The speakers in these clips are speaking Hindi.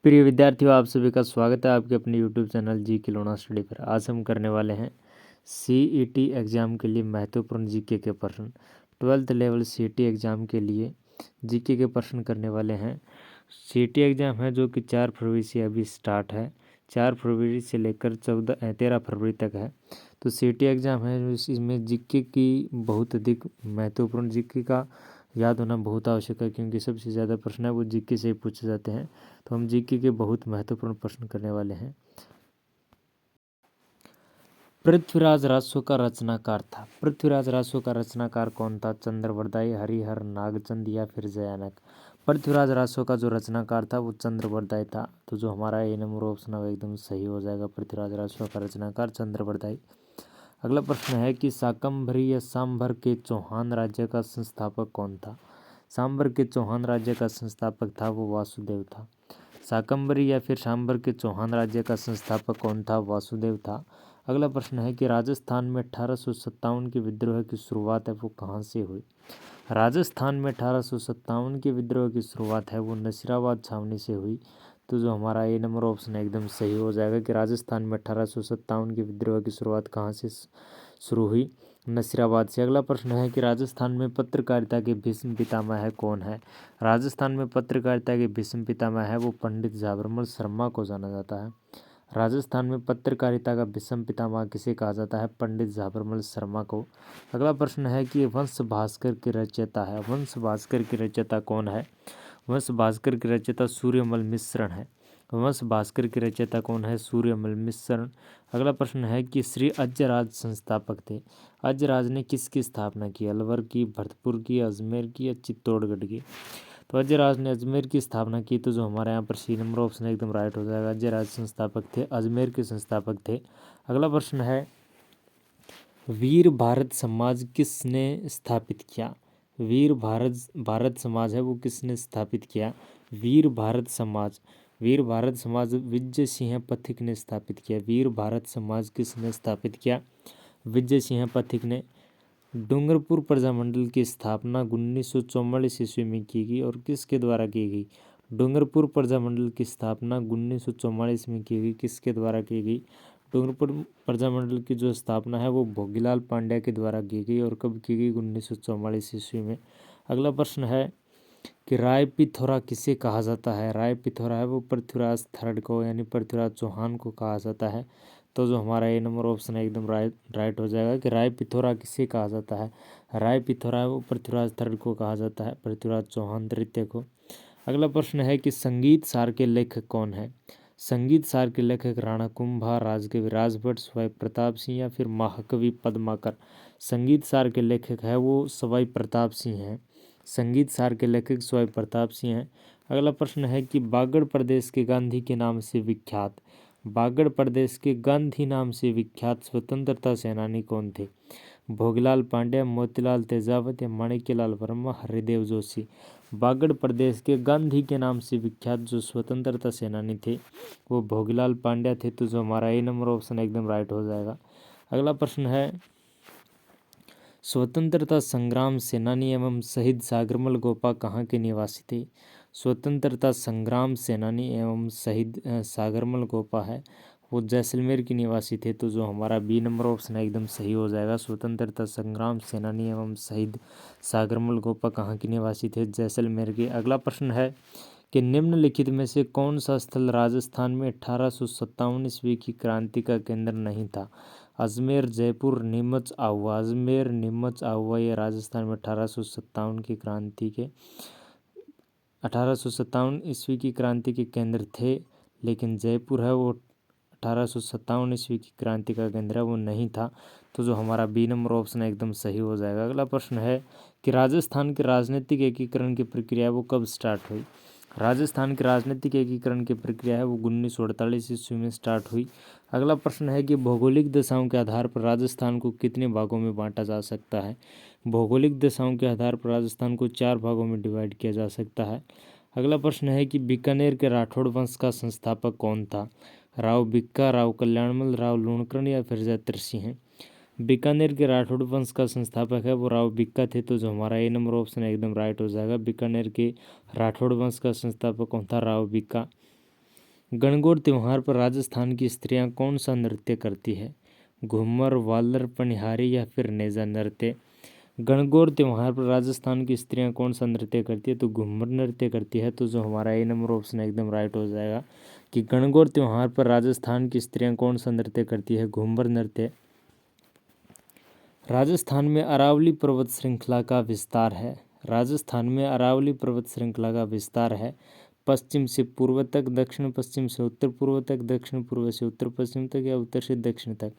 प्रिय विद्यार्थियों, आप सभी का स्वागत है आपके अपने यूट्यूब चैनल जी के लोना स्टडी पर। आज हम करने वाले हैं सीईटी एग्ज़ाम के लिए महत्वपूर्ण जीके के प्रश्न। 12th लेवल सीईटी एग्ज़ाम के लिए जीके के प्रश्न करने वाले हैं। सीईटी एग्ज़ाम है जो कि 4 फरवरी से अभी स्टार्ट है। 4 फरवरी से लेकर 13 फरवरी तक है। तो सीईटी एग्ज़ाम है इसमें जीके की बहुत अधिक महत्वपूर्ण, जीके का याद होना बहुत आवश्यक है, क्योंकि सबसे ज़्यादा प्रश्न है वो जीके से ही पूछे जाते हैं। तो हम जीके के बहुत महत्वपूर्ण प्रश्न करने वाले हैं। पृथ्वीराज राजस्व का रचनाकार था। पृथ्वीराज राजस्व का रचनाकार कौन था? चंद्रवरदाई, हरिहर, नागचंद या फिर जयानक? पृथ्वीराज राजस्व का जो रचनाकार था वो चंद्रवरदाई था। तो जो हमारा ए नंबर ऑप्शन है वो एकदम सही हो जाएगा। पृथ्वीराज राजस्व का रचनाकार चंद्रवरदाई। अगला प्रश्न है कि शाकंभरी या सांभर के चौहान राज्य का संस्थापक कौन था? सांभर के चौहान राज्य का संस्थापक था वो वासुदेव था। शाकंभरी या फिर सांभर के चौहान राज्य का संस्थापक कौन था? वासुदेव था। अगला प्रश्न है कि राजस्थान में 1857 के विद्रोह की शुरुआत है वो कहाँ से हुई? राजस्थान में 1857 के विद्रोह की शुरुआत है वो नसीराबाद छावनी से हुई। तो जो हमारा ए नंबर ऑप्शन एकदम सही हो जाएगा कि राजस्थान में 1857 के विद्रोह की शुरुआत कहाँ से शुरू हुई? नसीराबाद से। अगला प्रश्न है कि राजस्थान में पत्रकारिता के भीष्म पितामह कौन है? राजस्थान में पत्रकारिता के भीष्म पितामह है वो पंडित झाबरमल शर्मा को जाना जाता है। राजस्थान में पत्रकारिता का भीष्म पितामह किसे कहा जाता है? पंडित झाबरमल शर्मा को। अगला प्रश्न है कि वंश भास्कर की रचयिता है। वंश भास्कर की रचयिता कौन है? वंश भास्कर की रचयिता सूर्यमल मिश्रण है। वंश भास्कर की रचयिता कौन है? सूर्यमल मिश्रण। अगला प्रश्न है कि श्री अज्यराज संस्थापक थे। अज्यराज ने किसकी स्थापना की? अलवर की, भरतपुर की, अजमेर की या चित्तौड़गढ़ की? तो अजयराज ने अजमेर की स्थापना की। तो जो हमारे यहाँ पर सी नंबर ऑप्शन एकदम राइट हो जाएगा। अजयराज संस्थापक थे, अजमेर के संस्थापक थे। अगला प्रश्न है वीर भारत समाज किसने स्थापित किया? वीर भारत समाज है वो किसने स्थापित किया? वीर भारत समाज, वीर भारत समाज विजय सिंह पथिक ने स्थापित किया। वीर भारत समाज किसने स्थापित किया? विजय सिंह पथिक ने। डूंगरपुर प्रजामंडल की स्थापना 1944 ईस्वी में की गई और किसके द्वारा की गई? डूंगरपुर प्रजामंडल की स्थापना 1944 में की गई। किसके द्वारा की गई? डूंगरपुर प्रजामंडल की जो स्थापना है वो भोगीलाल पांड्या के द्वारा की गई। और कब की गई? 1944 ईस्वी में। अगला प्रश्न है कि राय पिथौरा किसे कहा जाता है? राय पिथौरा है वो पृथ्वीराज थर्ड को, यानी पृथ्वीराज चौहान को कहा जाता है। तो जो हमारा ए नंबर ऑप्शन है एकदम राइट हो जाएगा कि राय पिथौरा किसे कहा जाता है? राय पिथौरा है वो पृथ्वीराज थर्ड को कहा जाता है, पृथ्वीराज चौहान तृतीय को। अगला प्रश्न है कि संगीत सार के लेखक कौन है? संगीत सार के लेखक राणा कुंभा, राजकवि राजभट्ट, सवाई प्रताप सिंह या फिर महाकवि पद्माकर? संगीत सार के लेखक है वो सवाई प्रताप सिंह हैं। संगीत सार के लेखक सवाई प्रताप सिंह हैं। अगला प्रश्न है कि बागड़ प्रदेश के गांधी के नाम से विख्यात, बागड़ प्रदेश के गांधी नाम से विख्यात स्वतंत्रता सेनानी कौन थे? भोगीलाल पांड्या, मोतीलाल तेजावत या माणिक्यलाल वर्मा, हरिदेव जोशी? बागड़ प्रदेश के गांधी के नाम से विख्यात जो स्वतंत्रता सेनानी थे वो भोगीलाल पांड्या थे। तो जो हमारा ए नंबर ऑप्शन एकदम राइट हो जाएगा। अगला प्रश्न है स्वतंत्रता संग्राम सेनानी एवं शहीद सागरमल गोपा कहाँ के निवासी थे? स्वतंत्रता संग्राम सेनानी एवं शहीद सागरमल गोपा है वो जैसलमेर के निवासी थे। तो जो हमारा बी नंबर ऑप्शन है एकदम सही हो जाएगा। स्वतंत्रता संग्राम सेनानी एवं शहीद सागरमल गोपा कहाँ के निवासी थे? जैसलमेर के। अगला प्रश्न है कि निम्नलिखित में से कौन सा स्थल राजस्थान में 1857 ईस्वी की क्रांति का केंद्र नहीं था? अजमेर, जयपुर, नीमच, आहुआ? अजमेर, नीमच, आहुआ ये राजस्थान में 1857 की क्रांति के 1857 ईस्वी की क्रांति के केंद्र थे। लेकिन जयपुर है वो 1857 ईस्वी की क्रांति का केंद्र है वो नहीं था। तो जो हमारा बी नंबर ऑप्शन है एकदम सही हो जाएगा। अगला प्रश्न है कि राजस्थान के राजनीतिक एकीकरण की प्रक्रिया वो कब स्टार्ट हुई? राजस्थान के राजनीतिक एकीकरण की प्रक्रिया है वो 1948 ईस्वी में स्टार्ट हुई। अगला प्रश्न है कि भौगोलिक दशाओं के आधार पर राजस्थान को कितने भागों में बांटा जा सकता है? भौगोलिक दशाओं के आधार पर राजस्थान को 4 भागों में डिवाइड किया जा सकता है। अगला प्रश्न है कि बीकानेर के राठौड़ वंश का संस्थापक कौन था? राव बिक्का, राव कल्याणमल, राव लूणकरण या फिर जयत्र सिंह? बीकानेर के राठौड़ वंश का संस्थापक है वो राव बिक्का थे। तो जो हमारा ए नंबर ऑप्शन है एकदम राइट हो जाएगा। बीकानेर के राठौड़ वंश का संस्थापक कौन था? राव बिक्का। गणगौर त्योहार पर राजस्थान की स्त्रियां कौन सा नृत्य करती है? घूमर, वालर, पनिहारी या फिर नेजा नृत्य? गणगौर त्योहार पर राजस्थान की स्त्रियां कौन सा नृत्य करती है? तो घूमर नृत्य करती है। तो जो हमारा ए नंबर ऑप्शन एकदम राइट हो जाएगा कि गणगौर त्योहार पर राजस्थान की स्त्रियां कौन सा नृत्य करती है? घूमर नृत्य। राजस्थान में अरावली पर्वत श्रृंखला का विस्तार है। राजस्थान में अरावली पर्वत श्रृंखला का विस्तार है पश्चिम से पूर्व तक, दक्षिण पश्चिम से उत्तर पूर्व तक, दक्षिण पूर्व से उत्तर पश्चिम तक या उत्तर से दक्षिण तक।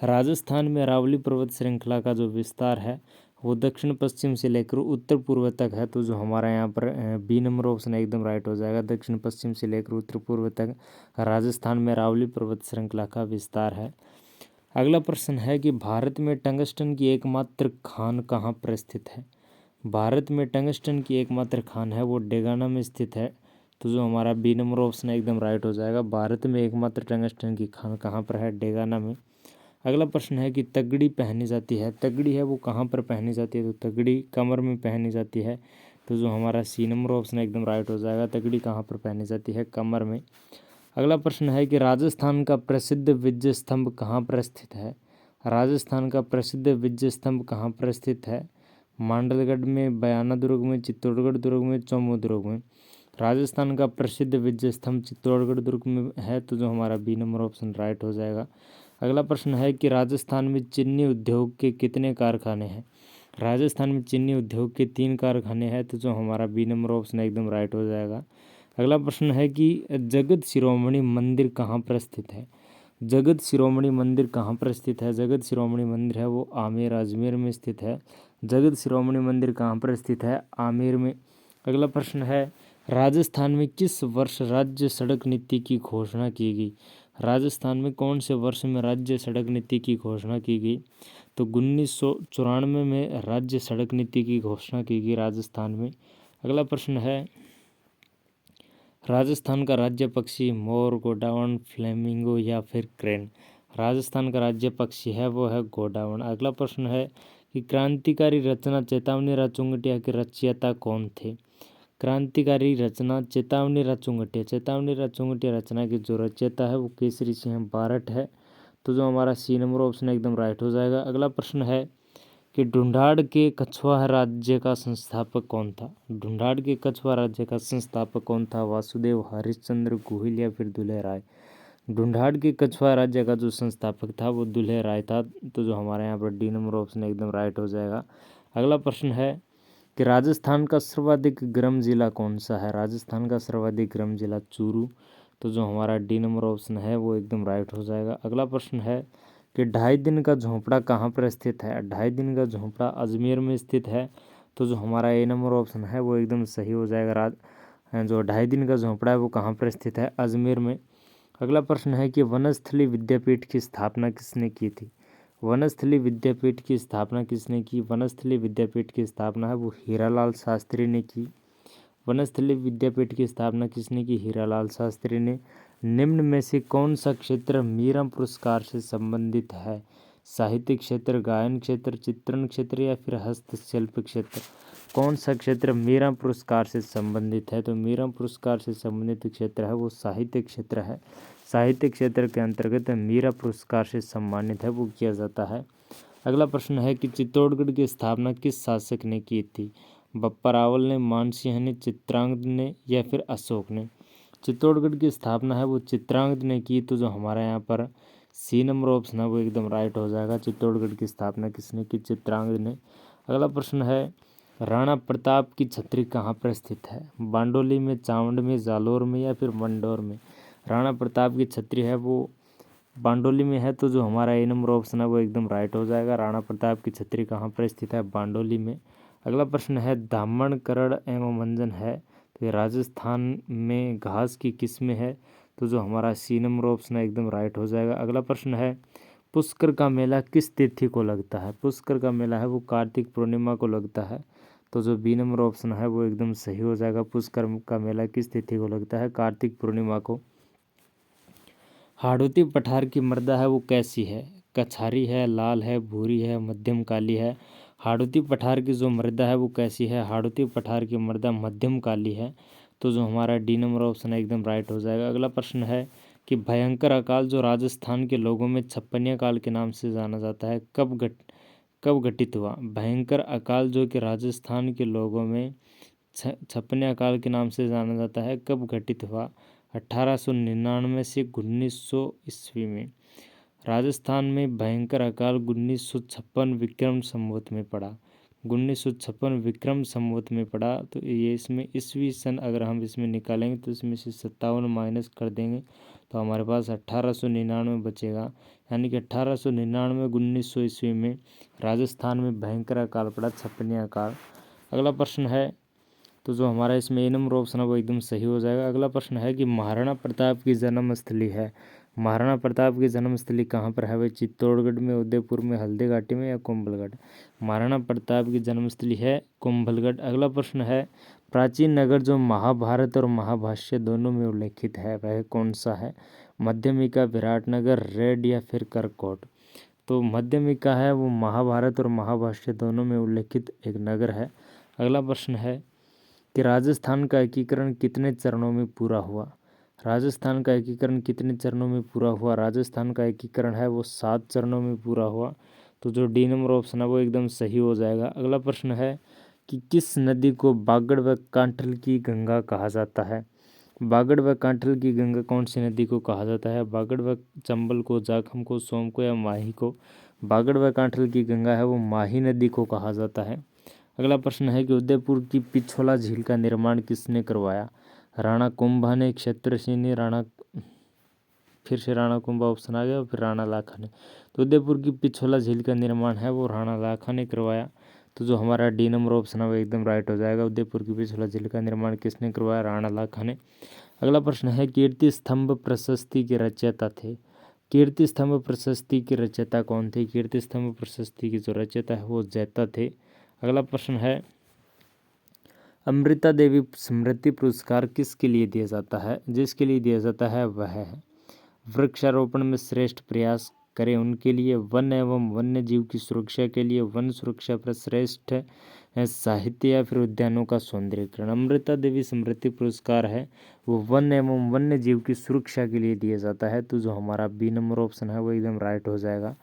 राजस्थान में अरावली पर्वत श्रृंखला का जो विस्तार है वो दक्षिण पश्चिम से लेकर उत्तर पूर्व तक है। तो जो हमारा यहाँ पर बी नंबर ऑप्शन एकदम राइट हो जाएगा, दक्षिण पश्चिम से लेकर उत्तर पूर्व तक राजस्थान में अरावली पर्वत श्रृंखला का विस्तार है। अगला प्रश्न है कि भारत में टंगस्टन की एकमात्र खान कहाँ पर स्थित है? भारत में टंगस्टन की एकमात्र खान है वो डेगाना में स्थित है। तो जो हमारा बी नंबर ऑप्शन एकदम राइट हो जाएगा, भारत में एकमात्र टंगस्टन की खान कहाँ पर है? डेगाना में। अगला प्रश्न है कि तगड़ी पहनी जाती है, तगड़ी है वो कहाँ पर पहनी जाती है? तो तगड़ी कमर में पहनी जाती है। तो जो हमारा सी नंबर ऑप्शन एकदम राइट हो जाएगा, तगड़ी कहाँ पर पहनी जाती है? कमर में। अगला प्रश्न है कि राजस्थान का प्रसिद्ध विजय स्तंभ कहाँ पर स्थित है? राजस्थान का प्रसिद्ध विजय स्तंभ कहाँ पर स्थित है? मांडलगढ़ में, बयाना दुर्ग में, चित्तौड़गढ़ दुर्ग में, चौमू दुर्ग में। राजस्थान का प्रसिद्ध विजय स्तंभ चित्तौड़गढ़ दुर्ग में है। तो जो हमारा बी नंबर ऑप्शन राइट हो जाएगा। अगला प्रश्न है कि राजस्थान में चीनी उद्योग के कितने कारखाने हैं? राजस्थान में चीनी उद्योग के 3 कारखाने हैं। तो जो हमारा बी नंबर ऑप्शन एकदम राइट हो जाएगा। अगला प्रश्न है कि जगत शिरोमणि मंदिर कहाँ पर स्थित है? जगत शिरोमणि मंदिर कहाँ पर स्थित है? जगत शिरोमणि मंदिर है वो आमेर, अजमेर में स्थित है। जगत शिरोमणि मंदिर कहाँ पर स्थित है? आमेर में। अगला प्रश्न है राजस्थान में किस वर्ष राज्य सड़क नीति की घोषणा की गई? राजस्थान में कौन से वर्ष में राज्य सड़क नीति की घोषणा की गई? तो 1994 में राज्य सड़क नीति की घोषणा की गई राजस्थान में। अगला प्रश्न है राजस्थान का राज्य पक्षी मोर, गोडावण, फ्लेमिंगो या फिर क्रेन? राजस्थान का राज्य पक्षी है वो है गोडावण। अगला प्रश्न है कि क्रांतिकारी रचना चेतावनी राचुंगटिया के रचयिता कौन थे? क्रांतिकारी रचना चेतावनी राचुंगटिया, चेतावनी राचुंगटिया रचना की जो रचयिता है वो केसरी सिंह बारट है। तो जो हमारा सी नंबर ऑप्शन एकदम राइट हो जाएगा। अगला प्रश्न है कि ढूंढाड़ के कछवाहा राज्य का संस्थापक कौन था? ढूंढाड़ के कछवाहा राज्य का संस्थापक कौन था? वासुदेव, हरिश्चंद्र, गोहिल या फिर दुल्हे राय? ढूंढाड़ के कछवाहा राज्य का जो संस्थापक था वो दुल्हे राय था। तो जो हमारे यहाँ पर डी नंबर ऑप्शन एकदम राइट हो जाएगा। अगला प्रश्न है कि राजस्थान का सर्वाधिक गर्म जिला कौन सा है? राजस्थान का सर्वाधिक गर्म जिला चूरू। तो जो हमारा डी नंबर ऑप्शन है वो एकदम राइट हो जाएगा। अगला प्रश्न है कि 2.5 दिन का झोंपड़ा कहाँ पर स्थित है? 2.5 दिन का झोंपड़ा अजमेर में स्थित है। तो जो हमारा ए नंबर ऑप्शन है वो एकदम सही हो जाएगा। जो 2.5 दिन का झोंपड़ा है वो कहाँ पर स्थित है? अजमेर में। अगला प्रश्न है कि वनस्थली विद्यापीठ की स्थापना किसने की थी? वनस्थली विद्यापीठ की स्थापना किसने की? वनस्थली विद्यापीठ की स्थापना है वो हीरालाल शास्त्री ने की। वनस्थली विद्यापीठ की स्थापना किसने की? हीरालाल शास्त्री ने। निम्न में से कौन सा क्षेत्र मीरा पुरस्कार से संबंधित है? साहित्य क्षेत्र, गायन क्षेत्र, चित्रण क्षेत्र या फिर हस्तशिल्प क्षेत्र? कौन सा क्षेत्र मीरा पुरस्कार से संबंधित है? तो मीरा पुरस्कार से संबंधित क्षेत्र है वो साहित्य क्षेत्र है। साहित्य क्षेत्र के अंतर्गत मीरा पुरस्कार से सम्मानित है वो किया जाता है। अगला प्रश्न है कि चित्तौड़गढ़ की स्थापना किस शासक ने की थी? बप्पा रावल ने, मानसिंह ने, चित्रांगद ने या फिर अशोक ने? चित्तौड़गढ़ की स्थापना है वो चित्रांगद ने की। तो जो हमारे यहाँ पर सी नंबर ऑप्शन है वो एकदम राइट हो जाएगा। चित्तौड़गढ़ की स्थापना किसने की? चित्रांगद ने। अगला प्रश्न है राणा प्रताप की छतरी कहाँ पर स्थित है? बांडोली में, चावंड में, जालोर में या फिर मंडौर में? राणा प्रताप की छतरी है वो बांडोली में है। तो जो हमारा ए नंबर ऑप्शन है वो एकदम राइट हो जाएगा। राणा प्रताप की छतरी कहाँ पर स्थित है? बांडोली में। अगला प्रश्न है दामन, करड़ एवं मंजन है तो ये राजस्थान में घास की किस्में है। तो जो हमारा सी नंबर ऑप्शन है एकदम राइट हो जाएगा। अगला प्रश्न है पुष्कर का मेला किस तिथि को लगता है? पुष्कर का मेला है वो कार्तिक पूर्णिमा को लगता है। तो जो बी नंबर ऑप्शन है वो एकदम सही हो जाएगा। पुष्कर का मेला किस तिथि को लगता है? कार्तिक पूर्णिमा को। हाड़ौती पठार की मृदा है वो कैसी है? कछारी है, लाल है, भूरी है, मध्यम काली है? हाड़ौती पठार की जो मृदा है वो कैसी है? हाड़ौती पठार की मृदा मध्यम काली है। तो जो हमारा डी नंबर ऑप्शन है एकदम राइट हो जाएगा। अगला प्रश्न है कि भयंकर अकाल जो राजस्थान के लोगों में छप्पनिया काल के नाम से जाना जाता है कब घटित हुआ। भयंकर अकाल जो कि राजस्थान के लोगों में छप्पनिया काल के नाम से जाना जाता है कब घटित हुआ। 1899 से 1900 ईस्वी में राजस्थान में भयंकर अकाल 1956 विक्रम संवत में पड़ा। 1956 विक्रम संवत में पड़ा। तो ये इसमें ईस्वी सन अगर हम इसमें निकालेंगे तो इसमें से 57 माइनस कर देंगे तो हमारे पास 1899 बचेगा। यानी कि 1899 1900 ईस्वी में राजस्थान में भयंकर अकाल पड़ा, छप्पनिया अकाल। अगला प्रश्न है तो जो हमारा इसमें ए नंबर ऑप्शन है वो एकदम सही हो जाएगा। अगला प्रश्न है कि महाराणा प्रताप की जन्मस्थली है। महाराणा प्रताप की जन्मस्थली कहाँ पर है भाई। चित्तौड़गढ़ में, उदयपुर में, हल्दी घाटी में या कुंभलगढ़। महाराणा प्रताप की जन्मस्थली है कुंभलगढ़। अगला प्रश्न है प्राचीन नगर जो महाभारत और महाभाष्य दोनों में उल्लेखित है वह कौन सा है। मध्यमिका, विराटनगर, रेड या फिर करकोट। तो मध्यमिका है वो महाभारत और महाभाष्य दोनों में उल्लेखित एक नगर है। अगला प्रश्न है कि राजस्थान का एकीकरण कितने चरणों में पूरा हुआ। राजस्थान का एकीकरण कितने चरणों में पूरा हुआ। राजस्थान का एकीकरण है वो 7 चरणों में पूरा हुआ। तो जो डी नंबर ऑप्शन है वो एकदम सही हो जाएगा। अगला प्रश्न है कि किस नदी को बागड़ व कांठल की गंगा कहा जाता है। बागड़ व कांठल की गंगा कौन सी नदी को कहा जाता है। बागड़ व चंबल को, जाखम को, सोम को या माही को। बागड़ व कांठल की गंगा है वो माही नदी को कहा जाता है। अगला प्रश्न है कि उदयपुर की पिछोला झील का निर्माण किसने करवाया। राणा कुंभा ने, क्षत्र सिंह ने, राणा, फिर से राणा कुंभा ऑप्शन आ गया और फिर राणा लाखा ने। तो उदयपुर की पिछोला झील का निर्माण है वो राणा लाखा ने करवाया। तो जो हमारा डी नंबर ऑप्शन है वो एकदम राइट हो जाएगा। उदयपुर की पिछोला झील का निर्माण किसने करवाया, राणा लाखा ने। अगला प्रश्न है कीर्ति स्तंभ प्रशस्ति के रचयिता थे। कीर्ति स्तंभ प्रशस्ति के रचयिता कौन थे। कीर्ति स्तंभ प्रशस्ति के जो रचयिता है वो जैता थे। अगला प्रश्न है अमृता देवी स्मृति पुरस्कार किसके लिए दिया जाता है। जिसके लिए दिया जाता है वह है वृक्षारोपण में श्रेष्ठ प्रयास करें उनके लिए, वन एवं वन्य जीव की सुरक्षा के लिए, वन सुरक्षा पर श्रेष्ठ साहित्य या फिर उद्यानों का सौंदर्यीकरण। अमृता देवी स्मृति पुरस्कार है वो वन एवं वन्य जीव की सुरक्षा के लिए दिया जाता है। तो जो हमारा बी नंबर ऑप्शन है वो एकदम राइट हो जाएगा।